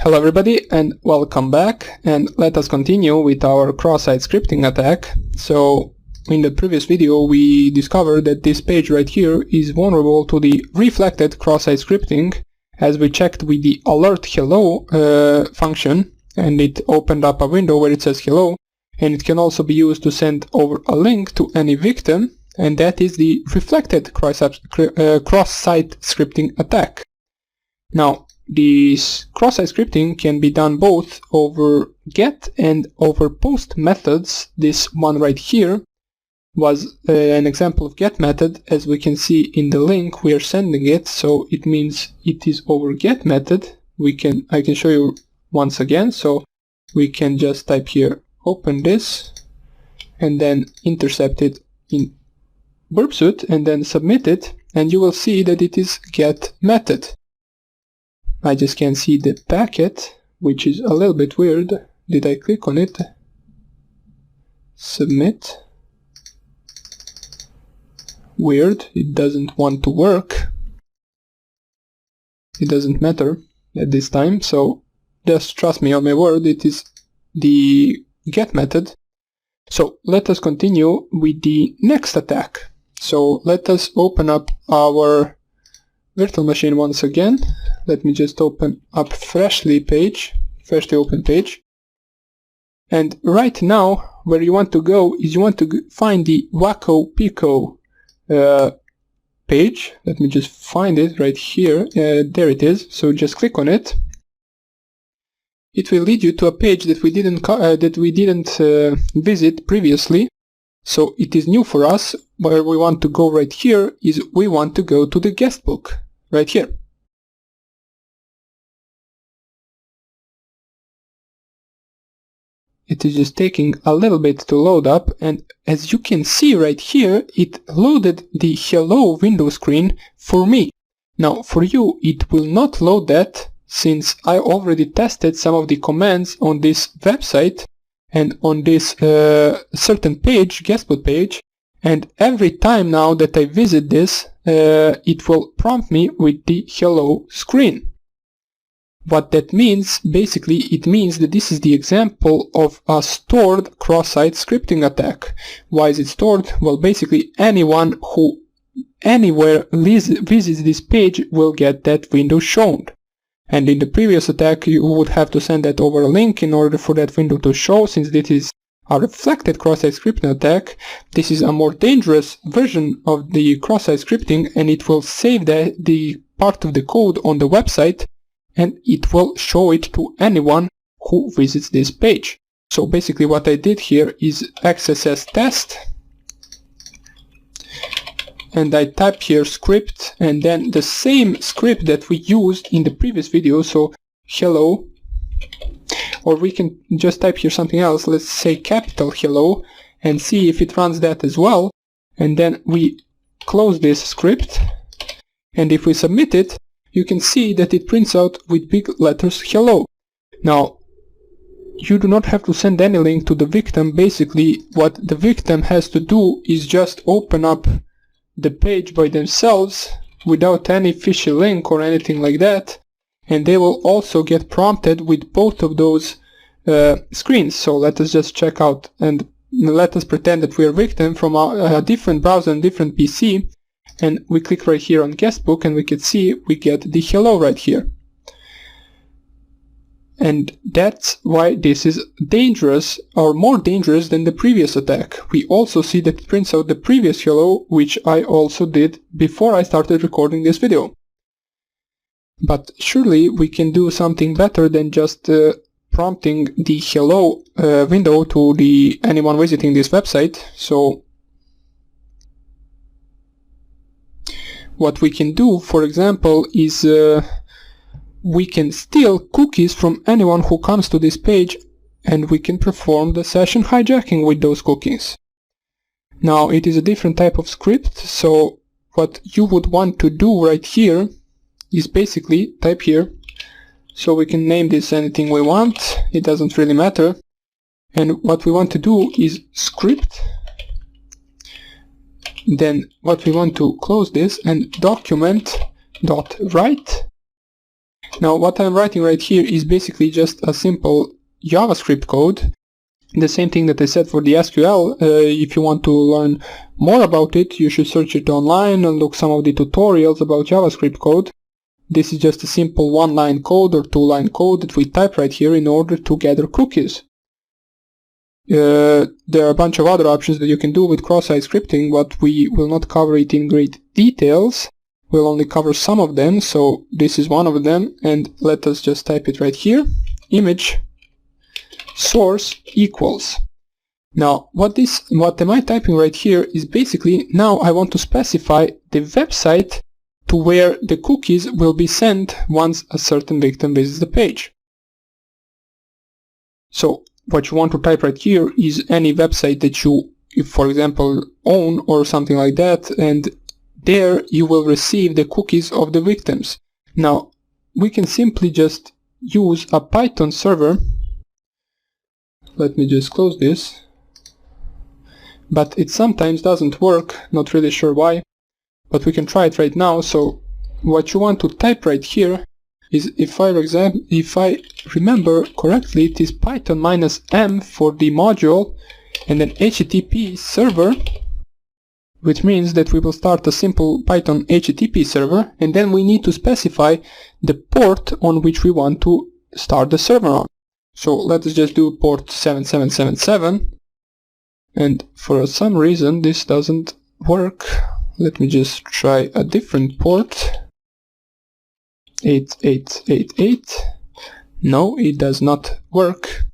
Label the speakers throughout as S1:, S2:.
S1: Hello everybody and welcome back, and let us continue with our cross-site scripting attack. So in the previous video we discovered that this page right here is vulnerable to the reflected cross-site scripting, as we checked with the alert hello function, and it opened up a window where it says hello, and it can also be used to send over a link to any victim, and that is the reflected cross-site scripting attack. Now, this cross-site scripting can be done both over get and over post methods. This one right here was an example of get method, as we can see in the link we are sending it, so it means it is over get method. I can show you once again, so we can just type here open this and then intercept it in Reup and then submit it, and you will see that it is get method. I just can't see the packet, which is a little bit weird. Did I click on it? Submit. Weird, it doesn't want to work. It doesn't matter at this time, so just trust me on my word, it is the get method. So let us continue with the next attack. So let us open up our virtual machine once again. Let me just open up freshly open page. And right now, where you want to go is you want to find the Wacko Pico page. Let me just find it right here. There it is. So just click on it. It will lead you to a page that we didn't visit previously. So it is new for us. Where we want to go right here is we want to go to the guest book right here. It is just taking a little bit to load up, and as you can see right here, it loaded the hello window screen for me. Now for you it will not load that, since I already tested some of the commands on this website and on this certain page, guestbook page, and every time now that I visit this, it will prompt me with the hello screen. What that means, basically, it means that this is the example of a stored cross-site scripting attack. Why is it stored? Well, basically anyone who anywhere visits this page will get that window shown. And in the previous attack you would have to send that over a link in order for that window to show. Since this is a reflected cross-site scripting attack, this is a more dangerous version of the cross-site scripting, and it will save the part of the code on the website, and it will show it to anyone who visits this page. So basically what I did here is XSS test, and I type here script, and then the same script that we used in the previous video, so hello, or we can just type here something else, let's say capital hello, and see if it runs that as well, and then we close this script, and if we submit it, you can see that it prints out with big letters hello. Now, you do not have to send any link to the victim. Basically, what the victim has to do is just open up the page by themselves without any fishy link or anything like that, and they will also get prompted with both of those screens. So let us just check out, and let us pretend that we are victim from a different browser and different PC, and we click right here on guestbook, and we can see we get the hello right here. And that's why this is dangerous, or more dangerous than the previous attack. We also see that it prints out the previous hello, which I also did before I started recording this video. But surely we can do something better than just prompting the hello window to anyone visiting this website. So what we can do, for example, is we can steal cookies from anyone who comes to this page, and we can perform the session hijacking with those cookies. Now it is a different type of script, so what you would want to do right here is basically type here, so we can name this anything we want, it doesn't really matter, and what we want to do is script Then what we want to close this and document.write, Now what I'm writing right here is basically just a simple JavaScript code. The same thing that I said for the SQL. If you want to learn more about it, you should search it online and look some of the tutorials about JavaScript code. This is just a simple one-line code or two-line code that we type right here in order to gather cookies. There are a bunch of other options that you can do with cross-site scripting, but we will not cover it in great details. We'll only cover some of them, so this is one of them, and let us just type it right here. Image source equals. Now what am I typing right here is basically, now I want to specify the website to where the cookies will be sent once a certain victim visits the page. So what you want to type right here is any website that you, for example, own or something like that, and there you will receive the cookies of the victims. Now we can simply just use a Python server. Let me just close this. But it sometimes doesn't work, not really sure why, but we can try it right now. So what you want to type right here is, if I remember correctly, it is Python -m for the module and then HTTP server, which means that we will start a simple Python HTTP server, and then we need to specify the port on which we want to start the server on. So let us just do port 7777, and for some reason this doesn't work. Let me just try a different port. 8888. No, it does not work.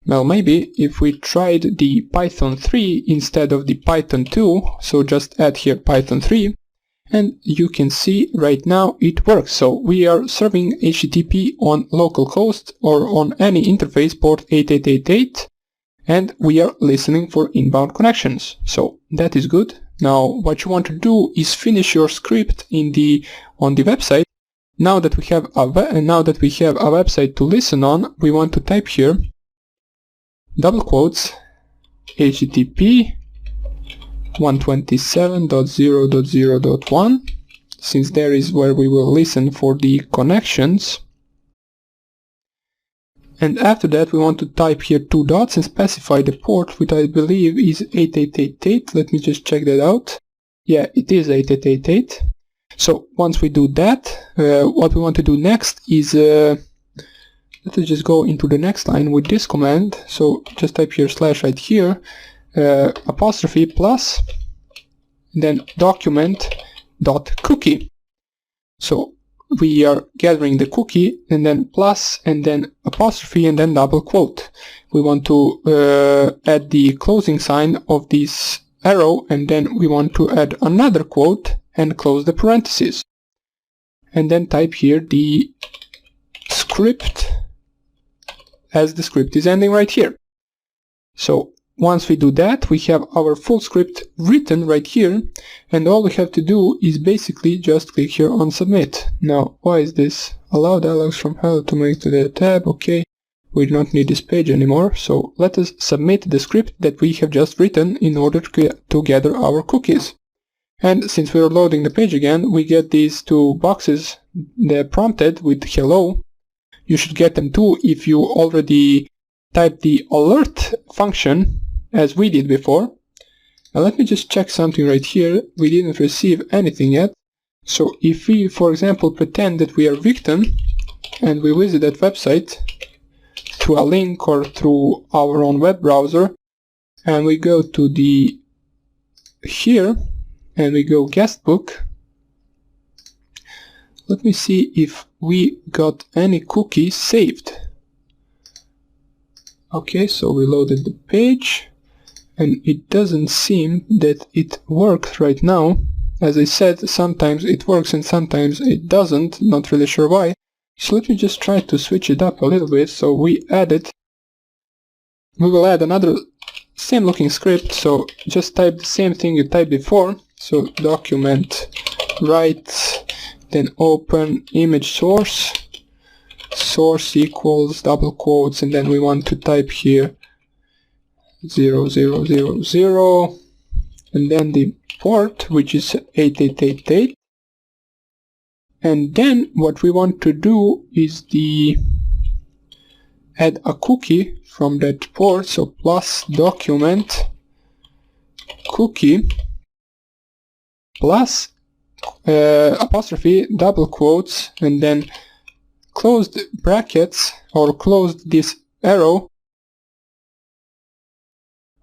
S1: Well, maybe if we tried the Python 3 instead of the Python 2, so just add here Python 3, and you can see right now it works. So we are serving HTTP on localhost or on any interface port 8888, and we are listening for inbound connections. So that is good. Now what you want to do is finish your script on the website. Now that we have a website to listen on, we want to type here double quotes HTTP 127.0.0.1, since there is where we will listen for the connections. And after that we want to type here 2 dots and specify the port, which I believe is 8888. Let me just check that out. Yeah, it is 8888. So once we do that, what we want to do next is let us just go into the next line with this command. So just type here slash right here, apostrophe plus, then document dot cookie. So we are gathering the cookie, and then plus, and then apostrophe, and then double quote. We want to add the closing sign of this arrow, and then we want to add another quote and close the parentheses. And then type here the script as the script is ending right here. So once we do that, we have our full script written right here, and all we have to do is basically just click here on submit. Now why is this? Allow dialogues from help to make to the tab. Okay, we do not need this page anymore, so let us submit the script that we have just written in order to gather our cookies. And since we are loading the page again, we get these 2 boxes that prompted with hello. You should get them too if you already typed the alert function as we did before. Now let me just check something right here. We didn't receive anything yet. So if we, for example, pretend that we are victim and we visit that website through a link or through our own web browser, and we go to the here and we go guest book, let me see if we got any cookies saved. Okay, so we loaded the page and it doesn't seem that it worked right now. As I said, sometimes it works and sometimes it doesn't, not really sure why. So let me just try to switch it up a little bit. So we will add another same looking script, so just type the same thing you typed before. So document write, then open image source equals double quotes, and then we want to type here 0000, and then the port, which is 8888, and then what we want to do is add a cookie from that port, so plus document cookie plus apostrophe double quotes and then closed brackets or closed this arrow.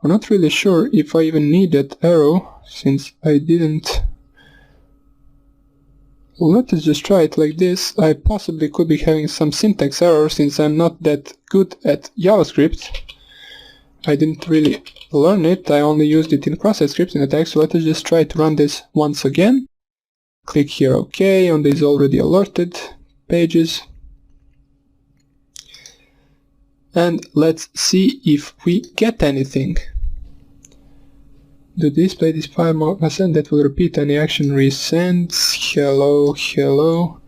S1: I'm not really sure if I even need that arrow since I didn't. Let us just try it like this. I possibly could be having some syntax error since I'm not that good at JavaScript. I didn't really learn it, I only used it in cross-site scripting attacks, so let us just try to run this once again. Click here OK on these already alerted pages. And let's see if we get anything. Do display this file more send that will repeat any action resends. Hello, hello.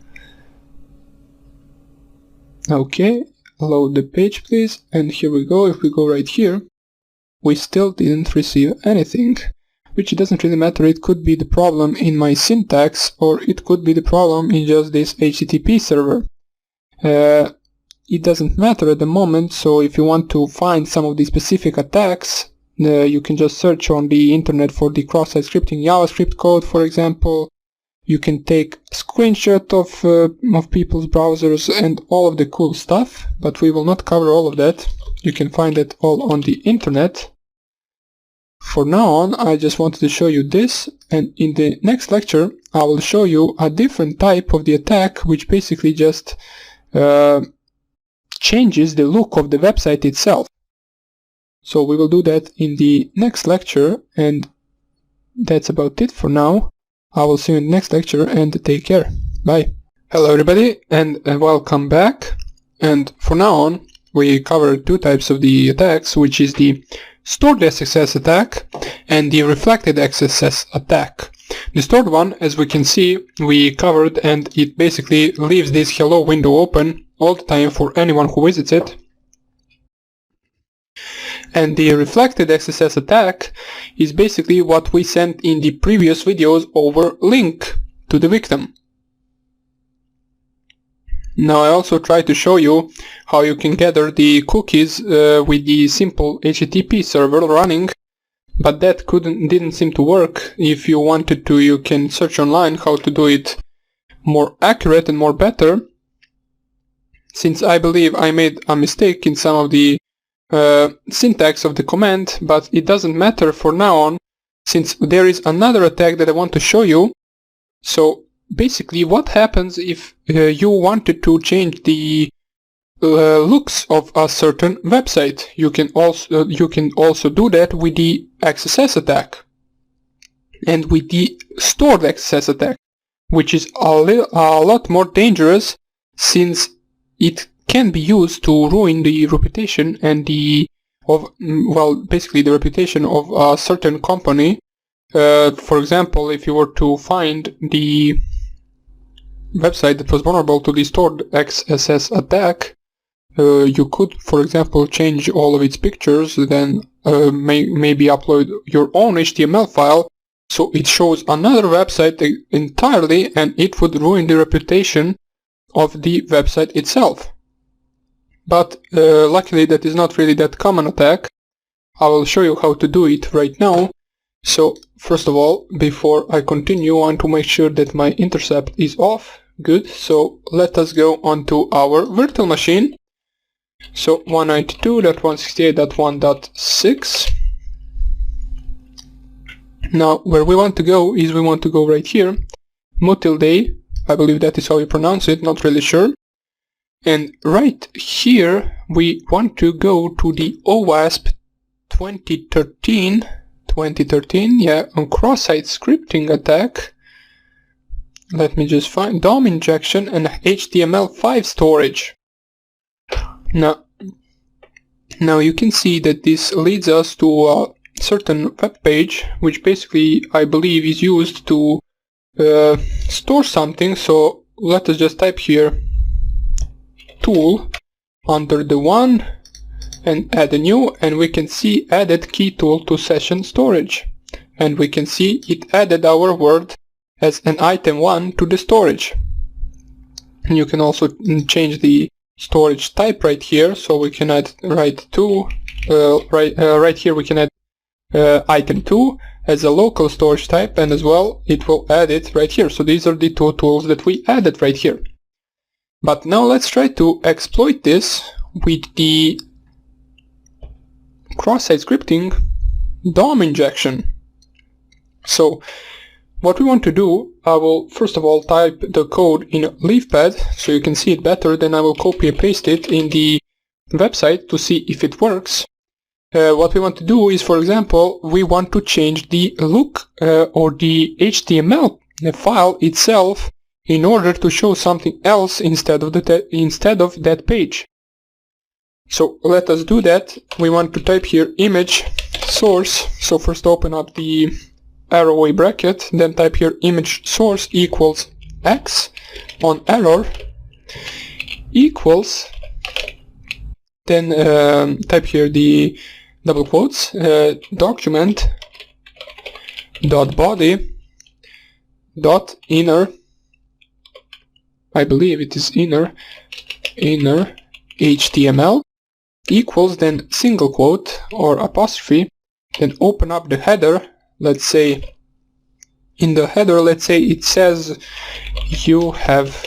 S1: Okay, load the page please, and here we go. If we go right here, we still didn't receive anything, which doesn't really matter. It could be the problem in my syntax, or it could be the problem in just this HTTP server. It doesn't matter at the moment, so if you want to find some of the specific attacks, you can just search on the internet for the cross-site scripting JavaScript code, for example. You can take screenshot of people's browsers and all of the cool stuff, but we will not cover all of that. You can find it all on the internet. For now on, I just wanted to show you this, and in the next lecture I will show you a different type of the attack, which basically just changes the look of the website itself. So we will do that in the next lecture, and that's about it for now. I will see you in the next lecture, and take care. Bye. Hello everybody, and welcome back. And for now on, we covered two types of the attacks, which is the stored XSS attack and the reflected XSS attack. The stored one, as we can see, we covered, and it basically leaves this hello window open all the time for anyone who visits it. And the reflected XSS attack is basically what we sent in the previous videos over link to the victim. Now I also try to show you how you can gather the cookies with the simple HTTP server running, but that didn't seem to work. If you wanted to, you can search online how to do it more accurate and more better, since I believe I made a mistake in some of the syntax of the command, but it doesn't matter for now on, since there is another attack that I want to show you. So basically what happens if you wanted to change the looks of a certain website. You can also do that with the XSS attack and with the stored XSS attack, which is a lot more dangerous, since it can be used to ruin the reputation and basically the reputation of a certain company. For example, if you were to find the website that was vulnerable to the stored XSS attack, you could, for example, change all of its pictures, then maybe upload your own HTML file, so it shows another website entirely, and it would ruin the reputation of the website itself. But luckily that is not really that common attack. I will show you how to do it right now. So first of all, before I continue, I want to make sure that my intercept is off. Good, so let us go onto our virtual machine. So 192.168.1.6. Now where we want to go is we want to go right here, Mutilday, I believe that is how you pronounce it, not really sure. And right here we want to go to the OWASP 2013, yeah, on cross-site scripting attack. Let me just find DOM injection and HTML5 storage. Now you can see that this leads us to a certain web page, which basically I believe is used to store something. So let us just type here tool under the one and add a new, and we can see added key tool to session storage, and we can see it added our word as an item 1 to the storage. You can also change the storage type right here, so we can add right here we can add item 2 as a local storage type, and as well it will add it right here. So these are the two tools that we added right here. But now let's try to exploit this with the cross-site scripting DOM injection. So what we want to do, I will first of all type the code in LeafPad so you can see it better, then I will copy and paste it in the website to see if it works. What we want to do is, for example, we want to change the look or the HTML file itself in order to show something else instead of that page. So let us do that. We want to type here image source. So first open up the arrow bracket, then type here image source equals x on error equals, then type here the double quotes document dot body dot inner, I believe it is inner HTML equals, then single quote or apostrophe, then open up the header. Let's say in the header, let's say it says you have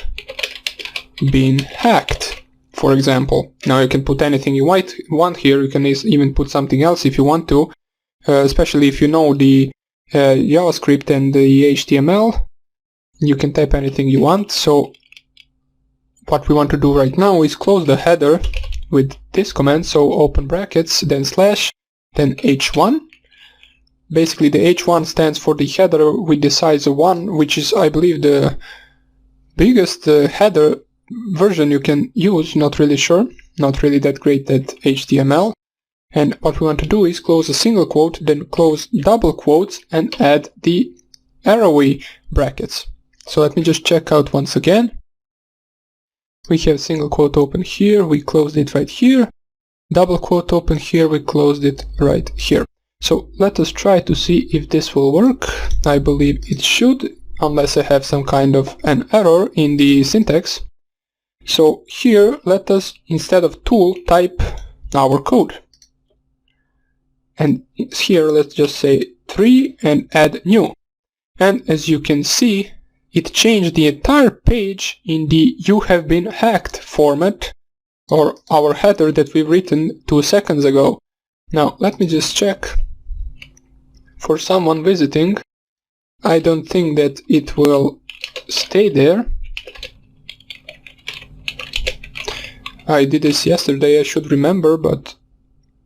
S1: been hacked, for example. Now you can put anything you want here. You can even put something else if you want to, especially if you know the JavaScript and the HTML. You can type anything you want. So what we want to do right now is close the header with this command. So open brackets, then slash, then h1. Basically the h1 stands for the header with the size of 1, which is, I believe, the biggest header version you can use. Not really sure, not really that great at HTML. And what we want to do is close a single quote, then close double quotes and add the arrowy brackets. So let me just check out once again. We have single quote open here, we closed it right here. Double quote open here, we closed it right here. So let us try to see if this will work. I believe it should, unless I have some kind of an error in the syntax. So here let us, instead of tool, type our code. And here let's just say 3 and add new. And as you can see, it changed the entire page in the you have been hacked format, or our header that we've written 2 seconds ago. Now let me just check. For someone visiting, I don't think that it will stay there. I did this yesterday, I should remember, but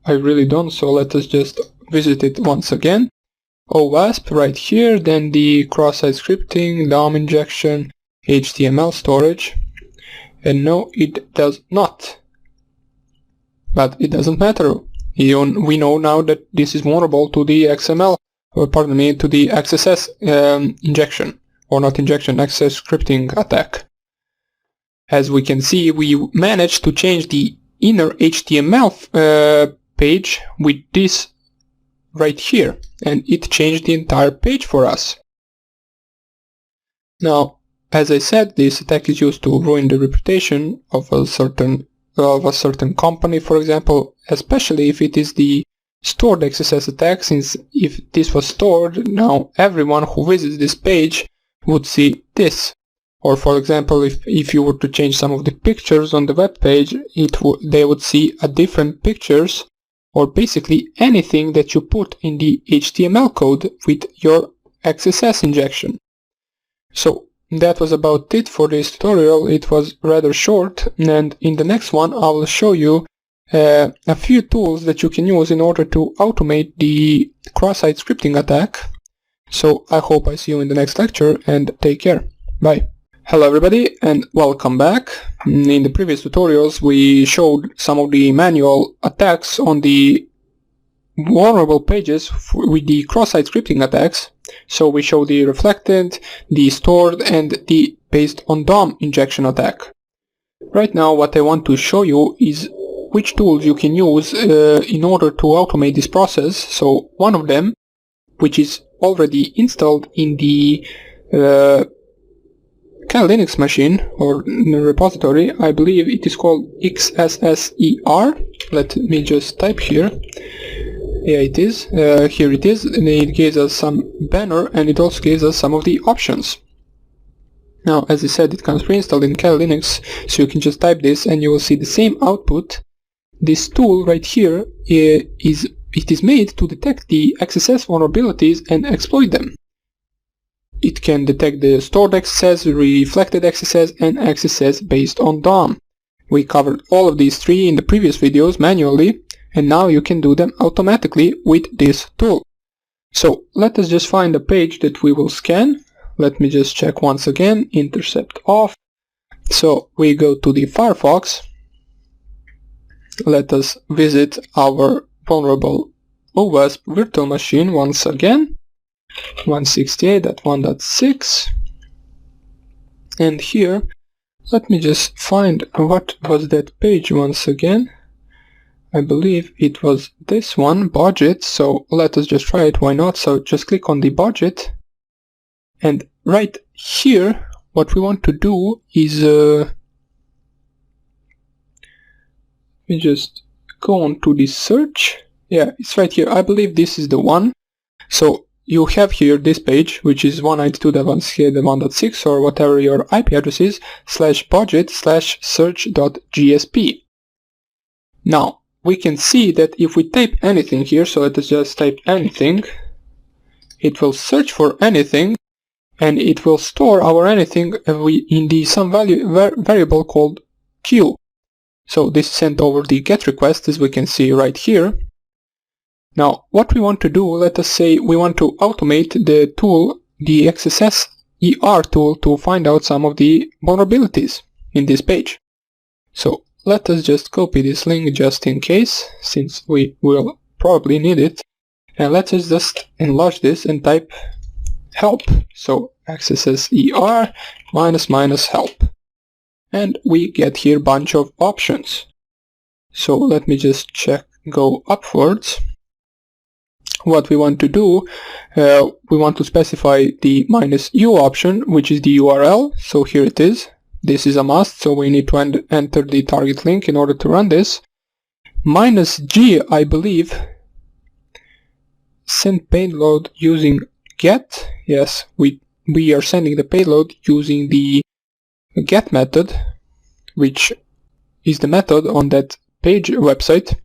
S1: I really don't, so let us just visit it once again. OWASP right here, then the cross-site scripting, DOM injection, HTML storage, and no, it does not. But it doesn't matter. We know now that this is vulnerable to the XML, or pardon me, to the XSS injection, or not injection, XSS scripting attack. As we can see, we managed to change the inner HTML page with this right here, and it changed the entire page for us. Now, as I said, this attack is used to ruin the reputation of a certain company, for example, especially if it is the stored XSS attack, since if this was stored, now everyone who visits this page would see this. Or for example, if you were to change some of the pictures on the web page, they would see a different pictures, or basically anything that you put in the HTML code with your XSS injection. So that was about it for this tutorial. It was rather short, and in the next one I will show you a few tools that you can use in order to automate the cross-site scripting attack. So I hope I see you in the next lecture, and take care. Bye. Hello everybody and welcome back. In the previous tutorials we showed some of the manual attacks on the vulnerable pages with the cross-site scripting attacks. So we showed the reflected, the stored, and the based on DOM injection attack. Right now what I want to show you is which tools you can use in order to automate this process. So one of them, which is already installed in the Kali Linux machine or repository, I believe it is called XSSer. Let me just type here. Yeah, it is. Here it is, and it gives us some banner, and it also gives us some of the options. Now, as I said, it comes pre-installed in Kali Linux, so you can just type this and you will see the same output. This tool right here is made to detect the XSS vulnerabilities and exploit them. It can detect the stored XSS, reflected XSS, and XSS based on DOM. We covered all of these three in the previous videos manually, and now you can do them automatically with this tool. So let us just find a page that we will scan. Let me just check once again, intercept off. So we go to the Firefox. Let us visit our vulnerable OWASP virtual machine once again, 168.1.6, and here let me just find what was that page once again. I believe it was this one, budget, so let us just try it, why not? So just click on the budget, and right here what we want to do is we just go on to the search. Yeah, it's right here. I believe this is the one. So you have here this page, which is 192.168.1.6 or whatever your IP address is, /budget/search.gsp. Now we can see that if we type anything here, so let us just type anything, it will search for anything and it will store our anything in the some variable called q. So this is sent over the GET request, as we can see right here. Now what we want to do, let us say we want to automate the tool, the XSSer tool, to find out some of the vulnerabilities in this page. So let us just copy this link just in case, since we will probably need it, and let us just enlarge this and type help. So XSSer -- help. And we get here a bunch of options. So let me just check, go upwards. What we want to do, we want to specify the -u option, which is the URL. So here it is. This is a must, so we need to enter the target link in order to run this. -g, I believe, send payload using get. Yes, we are sending the payload using the get method, which is the method on that page website.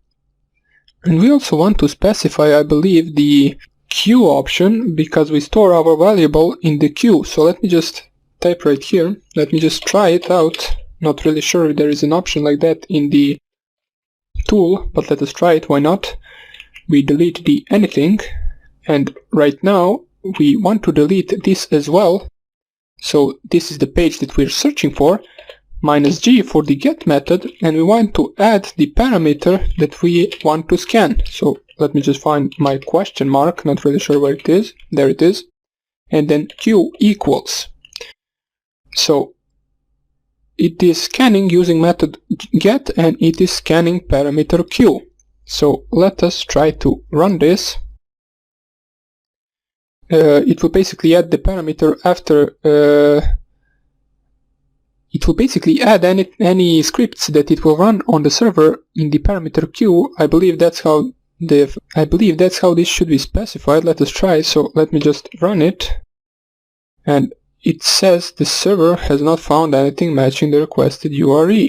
S1: And we also want to specify, I believe, the queue option, because we store our variable in the queue. So let me just type right here. Let me just try it out. Not really sure if there is an option like that in the tool, but let us try it, why not? We delete the anything, and right now we want to delete this as well. So this is the page that we're searching for, -g for the get method, and we want to add the parameter that we want to scan. So let me just find my question mark, not really sure where it is. There it is. And then q equals. So it is scanning using method get, and it is scanning parameter q. So let us try to run this. It will basically add the parameter after it will basically add any scripts that it will run on the server in the parameter queue. I believe that's how this should be specified. Let us try. So let me just run it, and it says the server has not found anything matching the requested URE.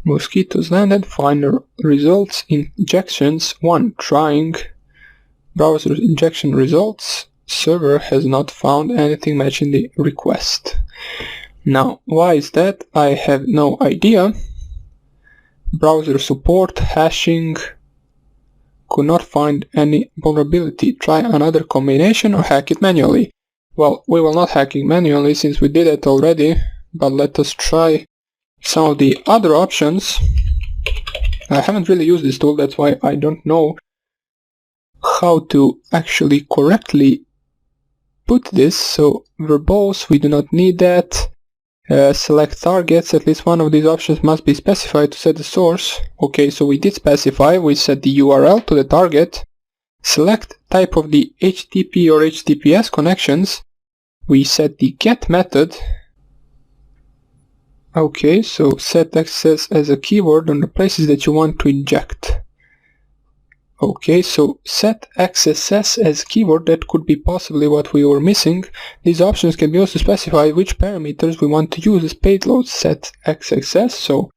S1: Mosquitoes landed, finder results, injections 1, trying browser injection results, server has not found anything matching the request. Now, why is that? I have no idea. Browser support, hashing, could not find any vulnerability. Try another combination or hack it manually. Well, we will not hack it manually since we did it already, but let us try some of the other options. I haven't really used this tool, that's why I don't know how to actually correctly put this. So verbose, we do not need that. Select targets, at least one of these options must be specified to set the source. Okay, so we did specify, we set the URL to the target. Select type of the HTTP or HTTPS connections. We set the get method Okay, so set XSS as a keyword on the places that you want to inject. Okay, so set XSS as keyword, that could be possibly what we were missing. These options can be also specified which parameters we want to use as payload. Set XSS, so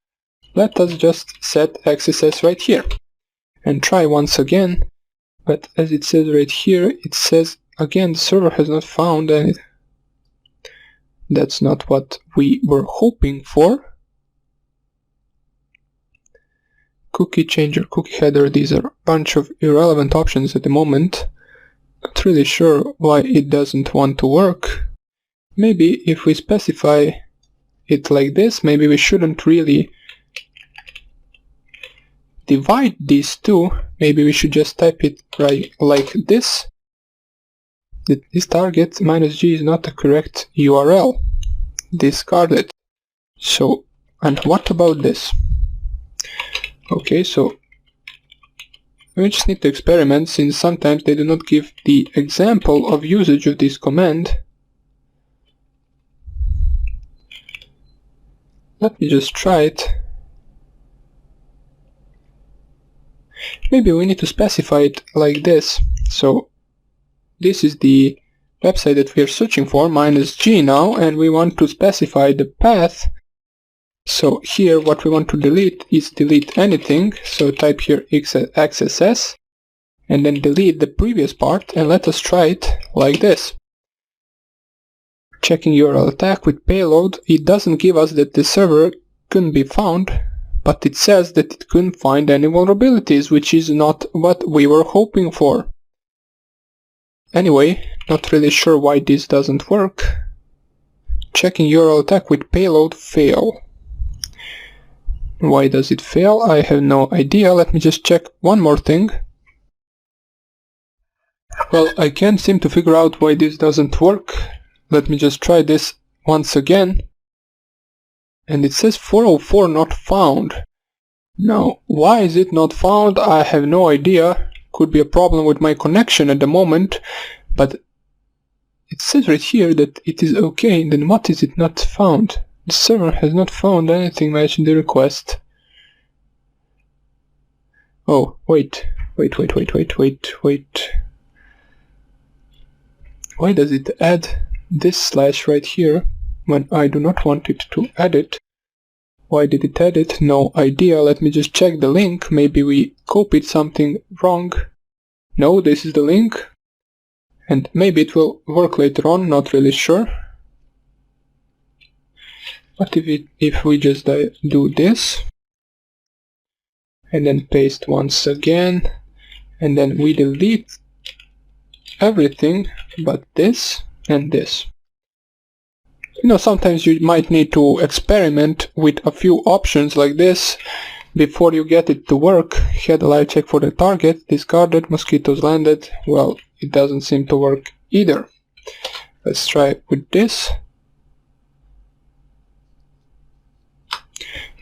S1: let us just set XSS right here and try once again, but as it says right here, it says again the server has not found any. That's not what we were hoping for. Cookie changer, cookie header, these are a bunch of irrelevant options at the moment. Not really sure why it doesn't want to work. Maybe if we specify it like this, maybe we shouldn't really divide these two. Maybe we should just type it right like this. This target -g is not the correct URL. Discard it. So, and what about this? Okay, so we just need to experiment, since sometimes they do not give the example of usage of this command. Let me just try it. Maybe we need to specify it like this. So this is the website that we are searching for, -g now, and we want to specify the path. So here what we want to delete is delete anything, so type here XSS and then delete the previous part, and let us try it like this. Checking URL attack with payload, it doesn't give us that the server couldn't be found, but it says that it couldn't find any vulnerabilities, which is not what we were hoping for. Anyway, not really sure why this doesn't work. Checking URL attack with payload, fail. Why does it fail? I have no idea. Let me just check one more thing. Well, I can't seem to figure out why this doesn't work. Let me just try this once again. And it says 404 not found. Now, why is it not found? I have no idea. Could be a problem with my connection at the moment, but it says right here that it is okay. Then what is it not found? The server has not found anything matching the request. Oh, wait. Why does it add this slash right here when I do not want it to add it? Why did it add it? No idea. Let me just check the link. Maybe we copied something wrong. No, this is the link. And maybe it will work later on, not really sure. What if we just do this and then paste once again, and then we delete everything but this and this. You know, sometimes you might need to experiment with a few options like this before you get it to work. Had a live check for the target, discarded, mosquitoes landed. Well, it doesn't seem to work either. Let's try with this.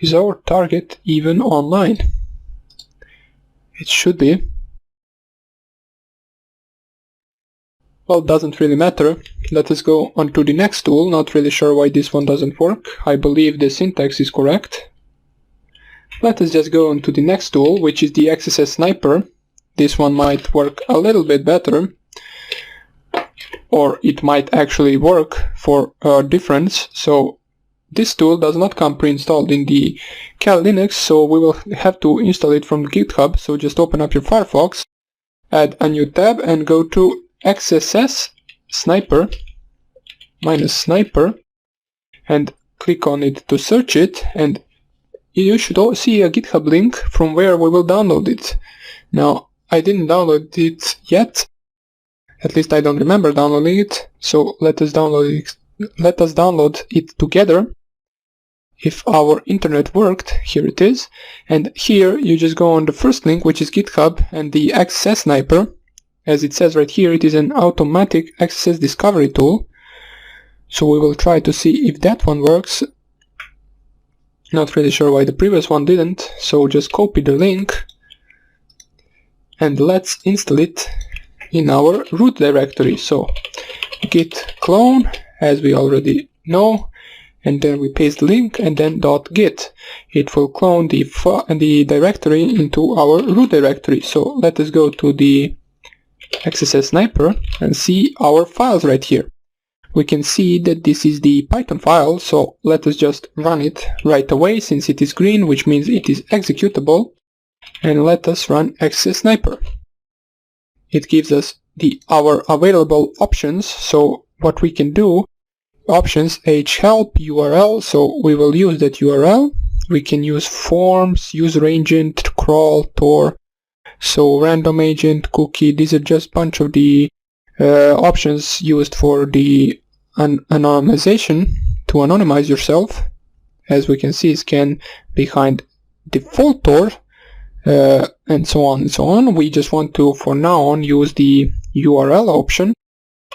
S1: Is our target even online? It should be. Well, doesn't really matter. Let us go on to the next tool. Not really sure why this one doesn't work. I believe the syntax is correct. Let us just go on to the next tool, which is the XSSsniper. This one might work a little bit better, or it might actually work for a difference. So this tool does not come pre-installed in the Kali Linux, so we will have to install it from GitHub. So just open up your Firefox, add a new tab, and go to XSSsniper -sniper and click on it to search it, and you should see a GitHub link from where we will download it. Now, I didn't download it yet, at least I don't remember downloading it, so let us download it together. If our internet worked, here it is, and here you just go on the first link, which is GitHub, and the XSSsniper. As it says right here, it is an automatic XSS discovery tool. So we will try to see if that one works. Not really sure why the previous one didn't, so just copy the link and let's install it in our root directory. So git clone, as we already know, and then we paste the link, and then .git. It will clone the directory into our root directory. So let us go to the XSSsniper and see our files right here. We can see that this is the Python file, so let us just run it right away since it is green, which means it is executable, and let us run XSSsniper. It gives us our available options, so what we can do, options help URL, so we will use that URL. We can use forms, user agent, crawl, Tor, so random agent, cookie. These are just a bunch of the options used for the anonymization, to anonymize yourself. As we can see, scan behind default Tor, and so on and so on. We just want to, for now on, use the URL option.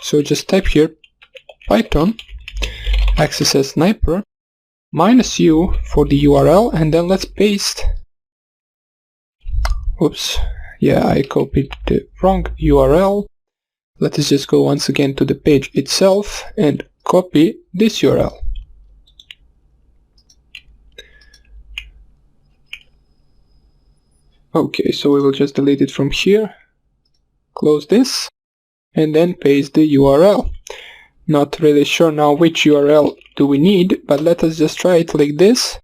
S1: So just type here Python XSSsniper -u for the URL, and then let's paste. Oops, yeah, I copied the wrong URL. Let us just go once again to the page itself and copy this URL. Okay, so we will just delete it from here, close this, and then paste the URL. Not really sure now which URL do we need, but let us just try it like this,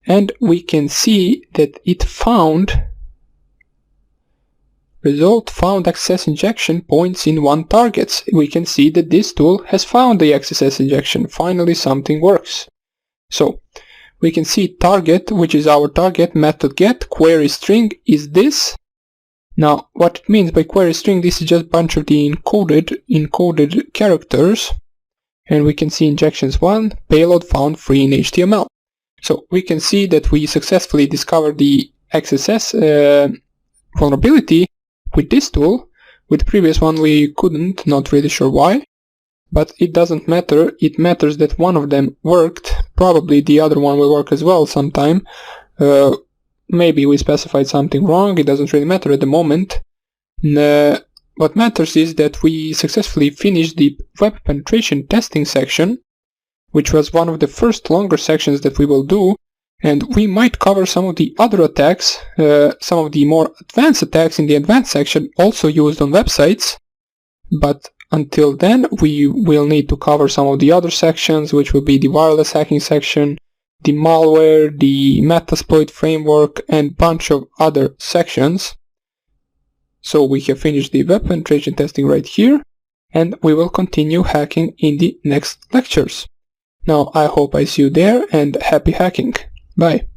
S1: and we can see that it found result found XSS injection points in 1 targets. We can see that this tool has found the XSS injection. Finally something works. So we can see target, which is our target, method get, query string is this. Now what it means by query string, this is just a bunch of the encoded characters, and we can see injections 1, payload found free in HTML. So we can see that we successfully discovered the XSS vulnerability with this tool. With the previous one we couldn't, not really sure why, but it doesn't matter. It matters that one of them worked. Probably the other one will work as well sometime. Maybe we specified something wrong, it doesn't really matter at the moment. What matters is that we successfully finished the web penetration testing section, which was one of the first longer sections that we will do, and we might cover some of the other attacks, some of the more advanced attacks in the advanced section also used on websites, but until then we will need to cover some of the other sections, which will be the wireless hacking section, the malware, the Metasploit framework, and bunch of other sections. So we have finished the web penetration testing right here, and we will continue hacking in the next lectures. Now I hope I see you there, and happy hacking. Bye.